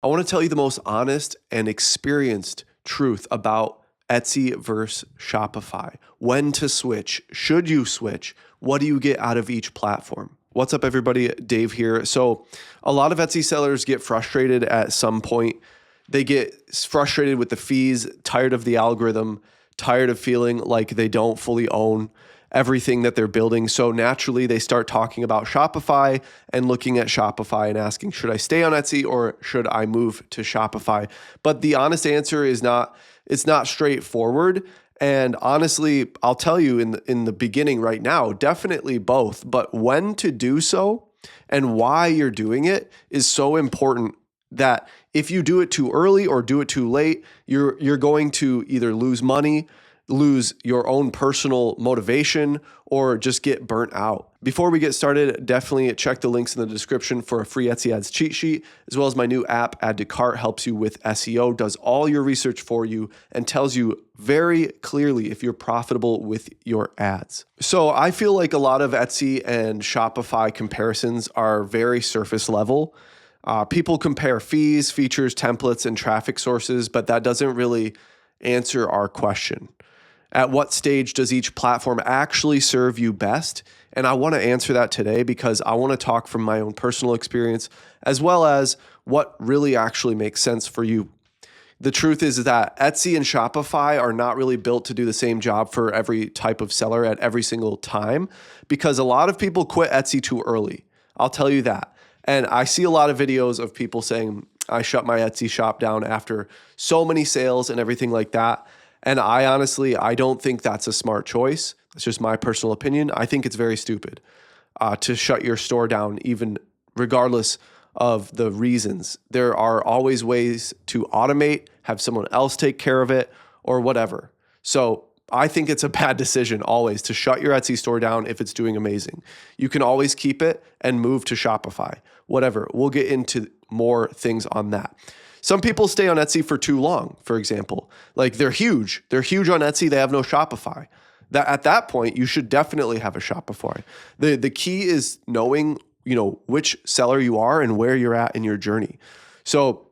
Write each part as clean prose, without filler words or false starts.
I want to tell you the most honest and experienced truth about Etsy versus Shopify. When to switch? Should you switch? What do you get out of each platform? What's up, everybody? Dave here. So a lot of Etsy sellers get frustrated at some point. They get frustrated with the fees, tired of the algorithm, tired of feeling like they don't fully own everything that they're building. So naturally, they start talking about Shopify and looking at Shopify and asking, should I stay on Etsy or should I move to Shopify? But the honest answer is it's not straightforward. And honestly, I'll tell you in the beginning right now, definitely both. But when to do so and why you're doing it is so important that if you do it too early or do it too late, you're going to either lose money, lose your own personal motivation, or just get burnt out. Before we get started, definitely check the links in the description for a free Etsy Ads cheat sheet, as well as my new app, Add to Cart, helps you with SEO, does all your research for you, and tells you very clearly if you're profitable with your ads. So I feel like a lot of Etsy and Shopify comparisons are very surface level. People compare fees, features, templates, and traffic sources, but that doesn't really answer our question. At what stage does each platform actually serve you best? And I want to answer that today because I want to talk from my own personal experience as well as what really actually makes sense for you. The truth is that Etsy and Shopify are not really built to do the same job for every type of seller at every single time because a lot of people quit Etsy too early. I'll tell you that. And I see a lot of videos of people saying, I shut my Etsy shop down after so many sales and everything like that. And I don't think that's a smart choice. It's just my personal opinion. I think it's very stupid to shut your store down, even regardless of the reasons. There are always ways to automate, have someone else take care of it, or whatever. So I think it's a bad decision always to shut your Etsy store down if it's doing amazing. You can always keep it and move to Shopify, whatever. We'll get into more things on that. Some people stay on Etsy for too long, for example. Like they're huge. They're huge on Etsy. They have no Shopify. At that point, you should definitely have a Shopify. The key is knowing, which seller you are and where you're at in your journey. So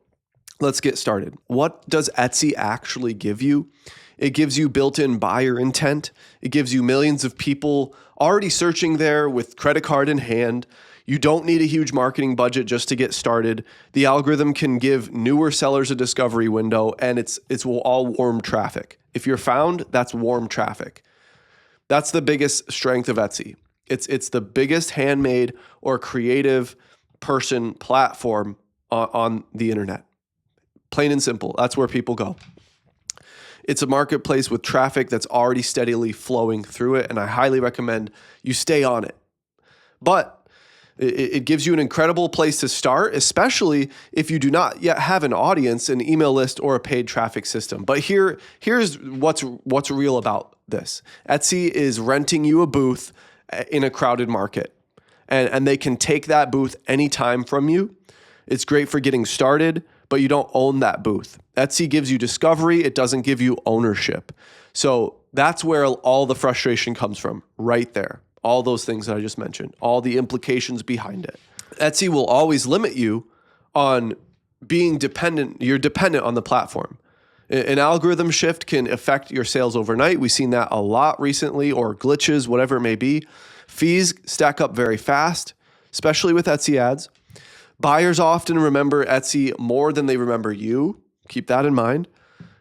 let's get started. What does Etsy actually give you? It gives you built-in buyer intent. It gives you millions of people already searching there with credit card in hand. You don't need a huge marketing budget just to get started. The algorithm can give newer sellers a discovery window, and it's all warm traffic. If you're found, that's warm traffic. That's the biggest strength of Etsy. It's the biggest handmade or creative person platform on the internet. Plain and simple. That's where people go. It's a marketplace with traffic that's already steadily flowing through it, and I highly recommend you stay on it. But it gives you an incredible place to start, especially if you do not yet have an audience, an email list, or a paid traffic system. But here's what's real about this. Etsy is renting you a booth in a crowded market, and they can take that booth anytime from you. It's great for getting started, but you don't own that booth. Etsy gives you discovery. It doesn't give you ownership. So that's where all the frustration comes from, right there. All those things that I just mentioned, all the implications behind it. Etsy will always limit you on being dependent. You're dependent on the platform. An algorithm shift can affect your sales overnight. We've seen that a lot recently, or glitches, whatever it may be. Fees stack up very fast, especially with Etsy ads. Buyers often remember Etsy more than they remember you. Keep that in mind.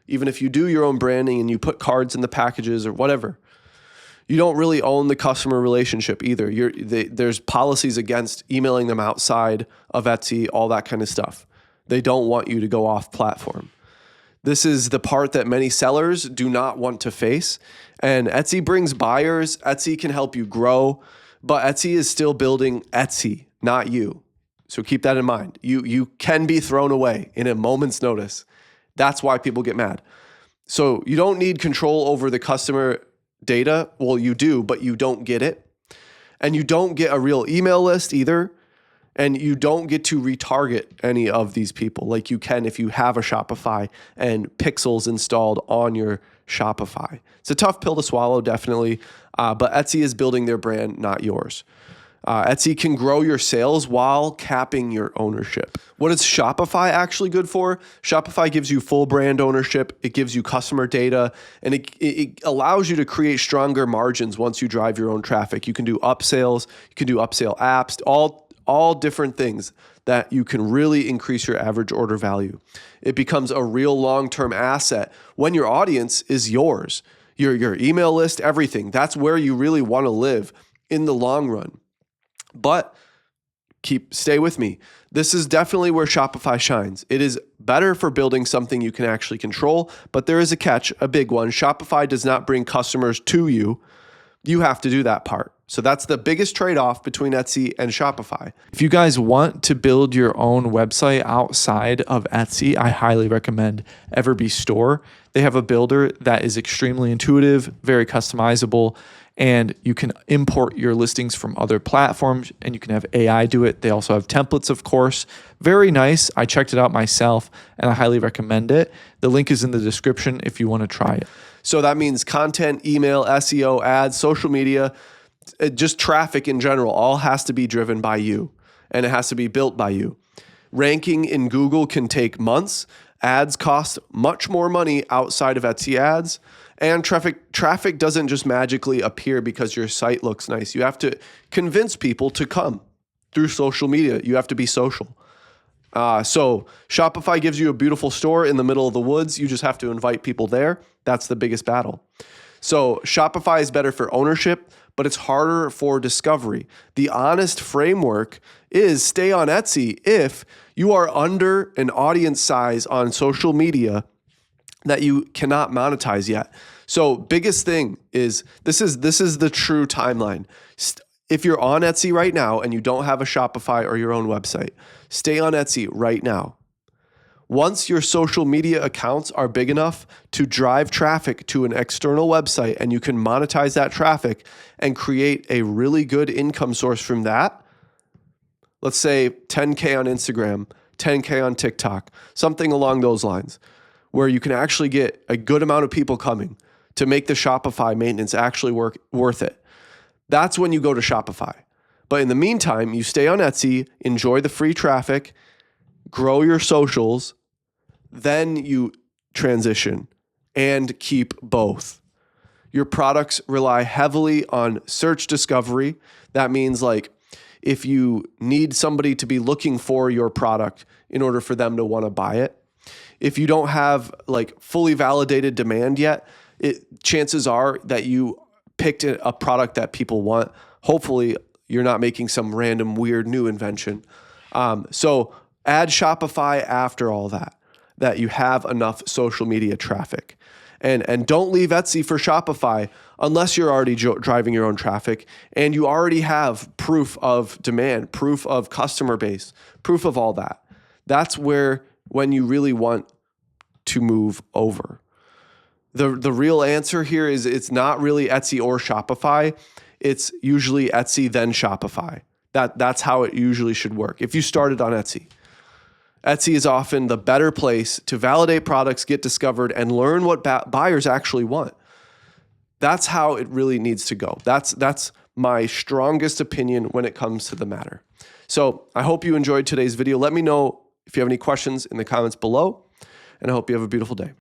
Even if you do your own branding and you put cards in the packages or whatever, you don't really own the customer relationship either. There's policies against emailing them outside of Etsy, all that kind of stuff. They don't want you to go off platform. This is the part that many sellers do not want to face. And Etsy brings buyers. Etsy can help you grow, but Etsy is still building Etsy, not you. So keep that in mind. You can be thrown away in a moment's notice. That's why people get mad. So you don't need control over the customer data. Well, you do, but you don't get it. And you don't get a real email list either. And you don't get to retarget any of these people like you can if you have a Shopify and pixels installed on your Shopify. It's a tough pill to swallow, definitely. But Etsy is building their brand, not yours. Etsy can grow your sales while capping your ownership. What is Shopify actually good for? Shopify gives you full brand ownership. It gives you customer data, and it allows you to create stronger margins once you drive your own traffic. You can do upsales, you can do upsell apps, all different things that you can really increase your average order value. It becomes a real long-term asset when your audience is yours, your email list, everything. That's where you really want to live in the long run. But stay with me. This is definitely where Shopify shines. It is better for building something you can actually control, but there is a catch, a big one. Shopify does not bring customers to you. You have to do that part. So that's the biggest trade-off between Etsy and Shopify. If you guys want to build your own website outside of Etsy, I highly recommend Everbee Store. They have a builder that is extremely intuitive, very customizable, and you can import your listings from other platforms and you can have AI do it. They also have templates, of course. Very nice. I checked it out myself and I highly recommend it. The link is in the description if you want to try it. So that means content, email, SEO, ads, social media, just traffic in general, all has to be driven by you and it has to be built by you. Ranking in Google can take months. Ads cost much more money outside of Etsy ads. And traffic doesn't just magically appear because your site looks nice. You have to convince people to come through social media. You have to be social. So Shopify gives you a beautiful store in the middle of the woods. You just have to invite people there. That's the biggest battle. So Shopify is better for ownership, but it's harder for discovery. The honest framework is stay on Etsy if you are under an audience size on social media that you cannot monetize yet. So biggest thing is this is the true timeline. If you're on Etsy right now and you don't have a Shopify or your own website, stay on Etsy right now. Once your social media accounts are big enough to drive traffic to an external website and you can monetize that traffic and create a really good income source from that, let's say 10K on Instagram, 10K on TikTok, something along those lines, where you can actually get a good amount of people coming to make the Shopify maintenance actually worth it. That's when you go to Shopify. But in the meantime, you stay on Etsy, enjoy the free traffic, grow your socials, then you transition and keep both. Your products rely heavily on search discovery. That means like if you need somebody to be looking for your product in order for them to want to buy it, if you don't have like fully validated demand yet, chances are that you picked a product that people want. Hopefully, you're not making some random weird new invention. So add Shopify after all that you have enough social media traffic. And don't leave Etsy for Shopify unless you're already driving your own traffic and you already have proof of demand, proof of customer base, proof of all that. That's when you really want to move over. The real answer here is it's not really Etsy or Shopify. It's usually Etsy, then Shopify. That's how it usually should work. If you started on Etsy, Etsy is often the better place to validate products, get discovered, and learn what buyers actually want. That's how it really needs to go. That's my strongest opinion when it comes to the matter. So I hope you enjoyed today's video. Let me know if you have any questions in the comments below, and I hope you have a beautiful day.